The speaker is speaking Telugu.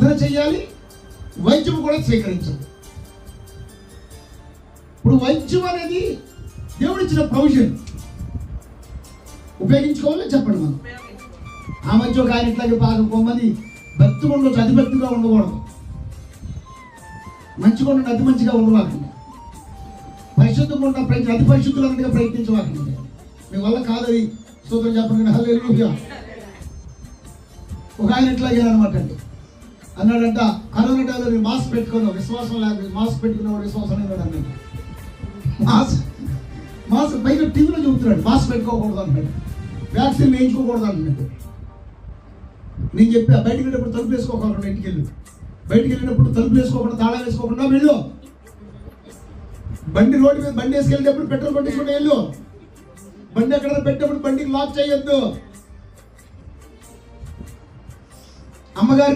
ప్రార్థన చేయాలి, వైద్యం కూడా స్వీకరించాలి. ఇప్పుడు వైద్యం అనేది దేవుడిచ్చిన ప్రొవిజన్, ఉపయోగించుకోవాలని చెప్పండి. మనం ఆ మధ్య ఒక ఆయన ఇట్లాగే బాగా కొంతమంది భక్తిగా ఉండొచ్చు, అతి భక్తిగా ఉండకూడదు. మంచిగా ఉండండి, అతి మంచిగా ఉండవాకండి. పరిశుద్ధంగా ఉన్న ప్రయత్నం, అతి పరిశుద్ధులుగా ప్రయత్నించవాకండి. మీ వల్ల కాదని స్తోత్రం చెప్పండి. హల్లెలూయా. ఒక ఆయన ఇట్లాగే అనమాట అండి, అన్నాడంట, కరోనా టైంలో నేను మాస్క్ పెట్టుకున్నావు, విశ్వాసం లేక మాస్క్ పెట్టుకున్నావు, విశ్వాసం లేదు అన్నాడు. మాస్క్ పైగా టీవీలో చెబుతున్నాడు మాస్క్ పెట్టుకోకూడదు అన్నాడు, వ్యాక్సిన్ వేయించుకోకూడదు అన్నాడు. నేను చెప్పా బయటకు వెళ్ళినప్పుడు తలుపు వేసుకోకుండా ఇంటికి వెళ్ళు, బయటికి వెళ్ళినప్పుడు తలుపు వేసుకోకుండా తాళం వేసుకోకుండా వెళ్ళు. బండి రోడ్డు మీద బండి వేసుకెళ్ళేటప్పుడు పెట్రోల్ కొట్టించుకుంటే వెళ్ళు. బండి ఎక్కడ పెట్టినప్పుడు బండికి లాక్ చేయొద్దు. అమ్మగారు